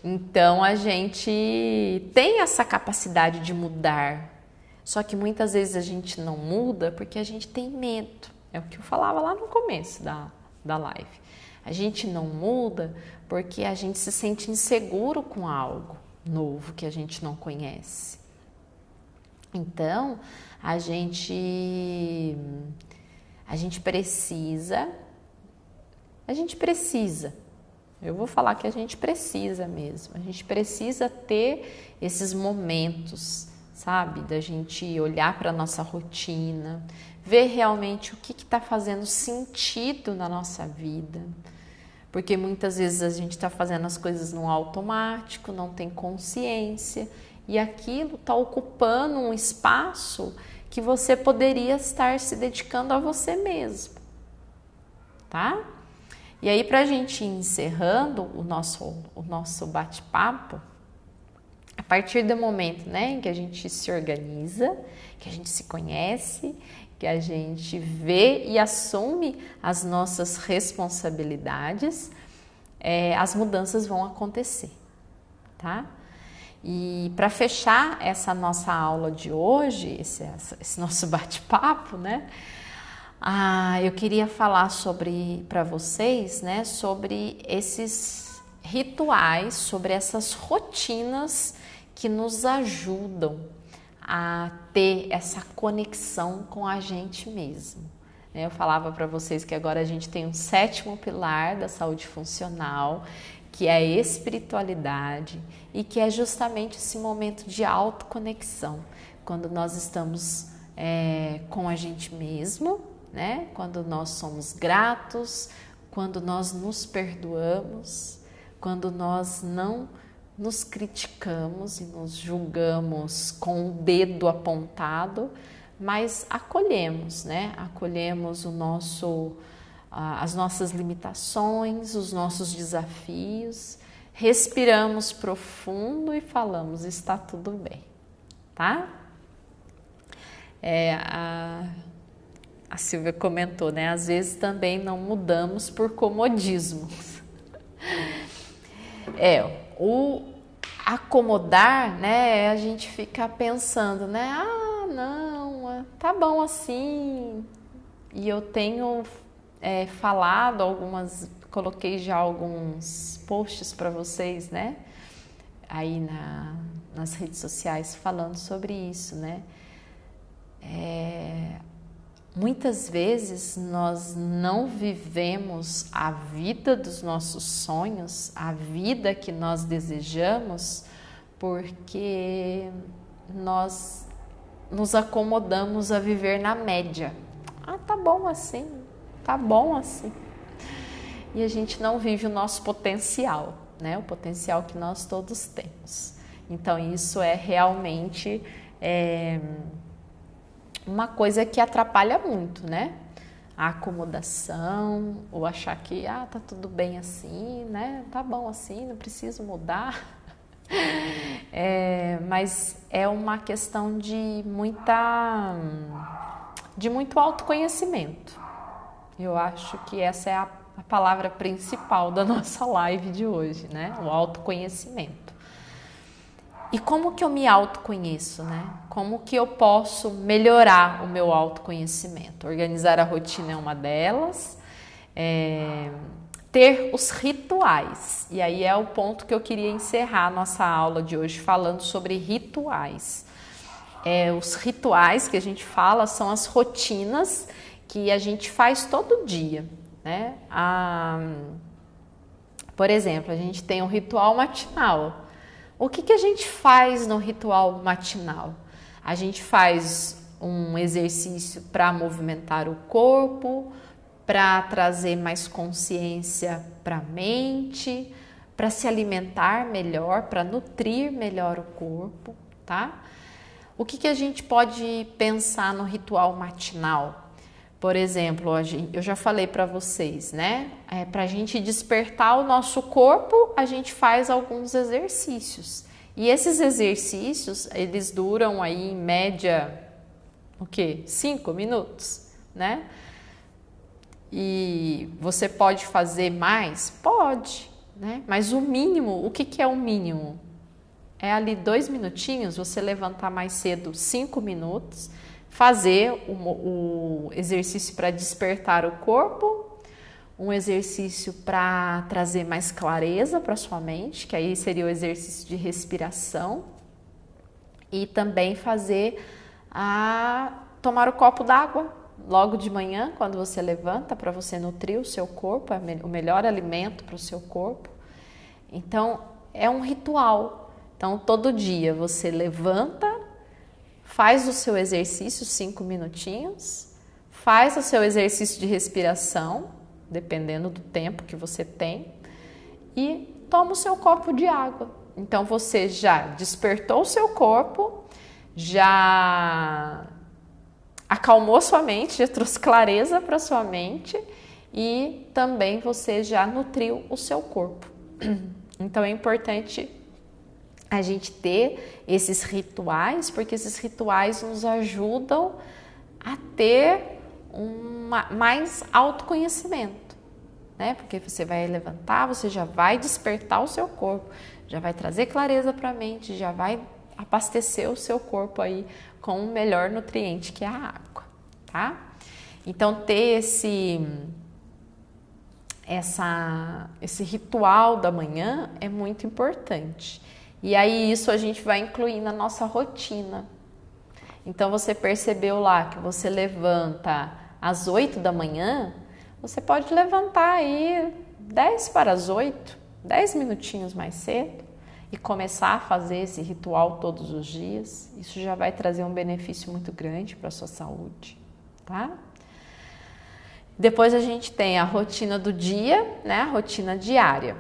Então a gente tem essa capacidade de mudar, só que muitas vezes a gente não muda porque a gente tem medo. É o que eu falava lá no começo da live. A gente não muda porque a gente se sente inseguro com algo novo que a gente não conhece. Então a gente precisa, eu vou falar que a gente precisa mesmo, a gente precisa ter esses momentos, sabe, da gente olhar para a nossa rotina, ver realmente o que está fazendo sentido na nossa vida, porque muitas vezes a gente está fazendo as coisas no automático, não tem consciência, e aquilo está ocupando um espaço que você poderia estar se dedicando a você mesmo, tá? E aí, para a gente ir encerrando o nosso bate-papo, a partir do momento, né, em que a gente se organiza, que a gente se conhece, que a gente vê e assume as nossas responsabilidades, as mudanças vão acontecer, tá? E para fechar essa nossa aula de hoje, esse nosso bate-papo, né? Eu queria falar para vocês, né, sobre esses rituais, sobre essas rotinas que nos ajudam a ter essa conexão com a gente mesmo. Eu falava para vocês que agora a gente tem um 7º pilar da saúde funcional, que é a espiritualidade e que é justamente esse momento de autoconexão, quando nós estamos com a gente mesmo, né? Quando nós somos gratos, quando nós nos perdoamos, quando nós não nos criticamos e nos julgamos com o dedo apontado, mas acolhemos, né? Acolhemos as nossas limitações, os nossos desafios, respiramos profundo e falamos, está tudo bem, tá? A Silvia comentou, né? Às vezes também não mudamos por comodismo. O acomodar, né? É a gente ficar pensando, né? Ah, não, tá bom assim. E eu tenho falado coloquei já alguns posts para vocês, né? Aí nas redes sociais falando sobre isso, né? Muitas vezes nós não vivemos a vida dos nossos sonhos, a vida que nós desejamos, porque nós nos acomodamos a viver na média. Ah, tá bom assim, tá bom assim. E a gente não vive o nosso potencial, né? O potencial que nós todos temos. Então isso é realmente uma coisa que atrapalha muito, né? A acomodação, ou achar que tá tudo bem assim, né? Tá bom assim, não preciso mudar. Mas é uma questão de muito autoconhecimento. Eu acho que essa é a palavra principal da nossa live de hoje, né? O autoconhecimento. E como que eu me autoconheço, né? Como que eu posso melhorar o meu autoconhecimento? Organizar a rotina é uma delas. Ter os rituais. E aí é o ponto que eu queria encerrar a nossa aula de hoje falando sobre rituais. Os rituais que a gente fala são as rotinas que a gente faz todo dia, né? Por exemplo, a gente tem um ritual matinal. O que a gente faz no ritual matinal? A gente faz um exercício para movimentar o corpo, para trazer mais consciência para a mente, para se alimentar melhor, para nutrir melhor o corpo, tá? O que a gente pode pensar no ritual matinal? Por exemplo, eu já falei para vocês, né? Para a gente despertar o nosso corpo, a gente faz alguns exercícios. E esses exercícios, eles duram aí em média, 5 minutos, né? E você pode fazer mais? Pode, né? Mas o mínimo, o que é o mínimo? É ali 2 minutinhos, você levantar mais cedo 5 minutos, fazer o exercício para despertar o corpo, um exercício para trazer mais clareza para sua mente, que aí seria o exercício de respiração, e também tomar o copo d'água logo de manhã, quando você levanta, para você nutrir o seu corpo, é o melhor alimento para o seu corpo. Então, é um ritual. Então, todo dia você levanta, faz o seu exercício 5 minutinhos, faz o seu exercício de respiração, dependendo do tempo que você tem, e toma o seu copo de água. Então, você já despertou o seu corpo, já acalmou sua mente, já trouxe clareza para sua mente e também você já nutriu o seu corpo. Então, é importante a gente ter esses rituais, porque esses rituais nos ajudam a ter mais autoconhecimento, né? Porque você vai levantar, você já vai despertar o seu corpo, já vai trazer clareza para a mente, já vai abastecer o seu corpo aí com o melhor nutriente que é a água, tá? Então, ter esse ritual da manhã é muito importante. E aí isso a gente vai incluir na nossa rotina. Então você percebeu lá que você levanta às 8 da manhã, você pode levantar aí 10 para as 8, 10 minutinhos mais cedo, e começar a fazer esse ritual todos os dias, isso já vai trazer um benefício muito grande para a sua saúde, tá? Depois a gente tem a rotina do dia, né? A rotina diária.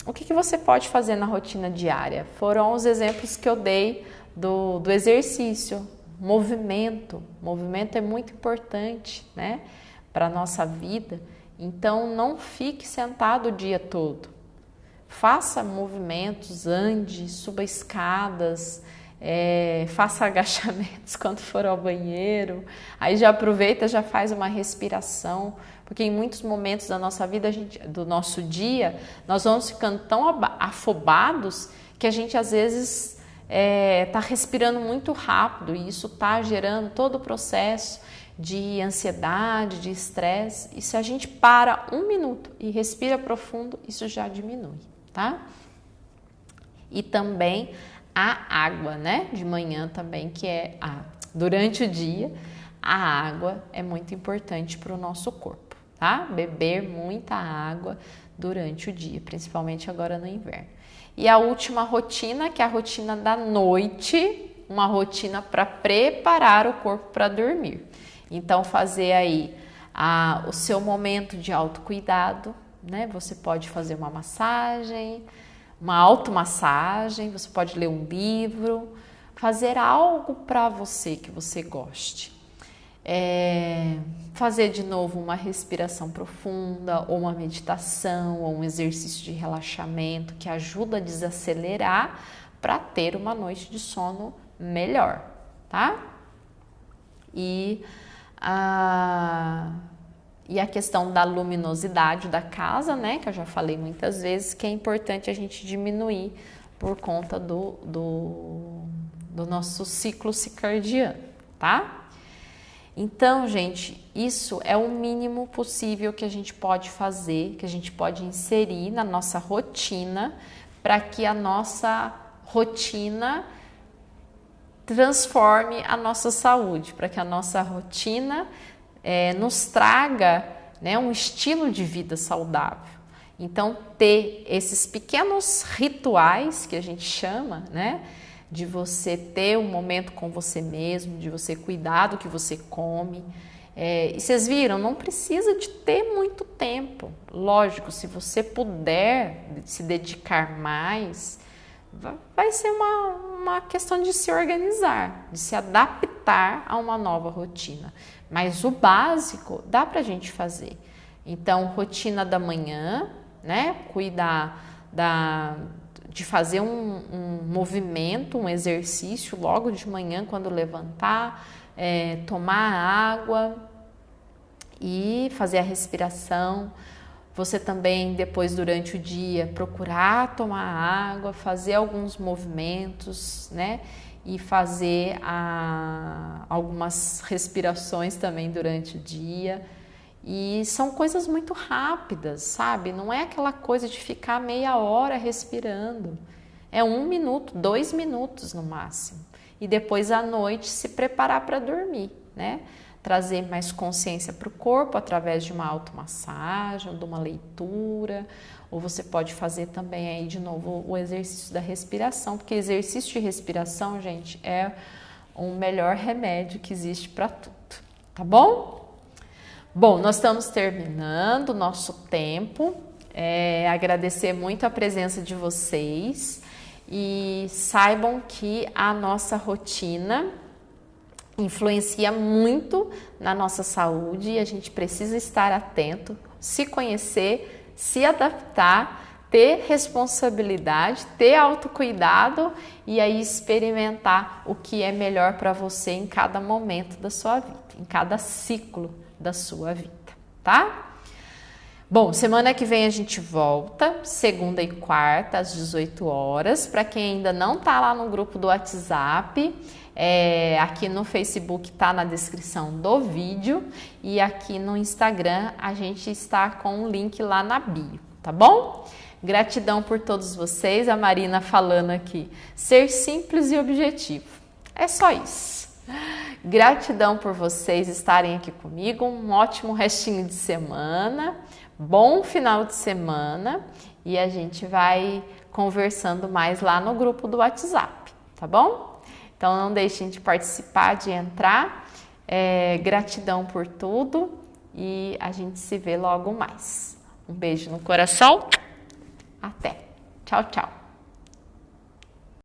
O que você pode fazer na rotina diária? Foram os exemplos que eu dei do exercício, movimento. Movimento é muito importante, né? Para a nossa vida. Então, não fique sentado o dia todo. Faça movimentos, ande, suba escadas, faça agachamentos quando for ao banheiro. Aí já aproveita, já faz uma respiração, porque em muitos momentos da nossa vida, do nosso dia, nós vamos ficando tão afobados que a gente às vezes está respirando muito rápido e isso está gerando todo o processo de ansiedade, de estresse. E se a gente para 1 minuto e respira profundo, isso já diminui, tá? E também a água, né? De manhã também, que durante o dia, a água é muito importante para o nosso corpo, tá? Beber muita água durante o dia, principalmente agora no inverno. E a última rotina, que é a rotina da noite, uma rotina para preparar o corpo para dormir. Então, fazer aí o seu momento de autocuidado, né? Você pode fazer uma massagem, uma automassagem, você pode ler um livro, fazer algo para você que você goste. Fazer de novo uma respiração profunda, ou uma meditação, ou um exercício de relaxamento que ajuda a desacelerar para ter uma noite de sono melhor, tá? E a questão da luminosidade da casa, né, que eu já falei muitas vezes, que é importante a gente diminuir por conta do nosso ciclo circadiano, tá? Então, gente, isso é o mínimo possível que a gente pode fazer, que a gente pode inserir na nossa rotina, para que a nossa rotina transforme a nossa saúde, para que a nossa rotina nos traga, né, um estilo de vida saudável. Então, ter esses pequenos rituais que a gente chama, né, de você ter um momento com você mesmo, de você cuidar do que você come. E vocês viram, não precisa de ter muito tempo. Lógico, se você puder se dedicar mais, vai ser uma questão de se organizar, de se adaptar a uma nova rotina. Mas o básico dá pra gente fazer. Então, rotina da manhã, né? Cuidar de fazer um movimento, um exercício logo de manhã quando levantar, tomar água e fazer a respiração. Você também, depois, durante o dia, procurar tomar água, fazer alguns movimentos, né? E fazer algumas respirações também durante o dia. E são coisas muito rápidas, sabe? Não é aquela coisa de ficar meia hora respirando. É 1 minuto, 2 minutos no máximo. E depois à noite se preparar para dormir, né? Trazer mais consciência para o corpo através de uma automassagem, de uma leitura. Ou você pode fazer também aí de novo o exercício da respiração, porque exercício de respiração, gente, é o melhor remédio que existe para tudo, tá bom? Bom, nós estamos terminando o nosso tempo. Agradecer muito a presença de vocês e saibam que a nossa rotina influencia muito na nossa saúde e a gente precisa estar atento, se conhecer, se adaptar, ter responsabilidade, ter autocuidado e aí experimentar o que é melhor para você em cada momento da sua vida, em cada ciclo da sua vida, tá? Bom, semana que vem a gente volta, segunda e quarta, às 18 horas. Para quem ainda não tá lá no grupo do WhatsApp, aqui no Facebook tá na descrição do vídeo e aqui no Instagram a gente está com um link lá na bio, tá bom? Gratidão por todos vocês, a Marina falando aqui, ser simples e objetivo, é só isso. Gratidão por vocês estarem aqui comigo, um ótimo restinho de semana, bom final de semana e a gente vai conversando mais lá no grupo do WhatsApp, tá bom? Então não deixem de participar, de entrar. Gratidão por tudo e a gente se vê logo mais. Um beijo no coração. Até. Tchau, tchau.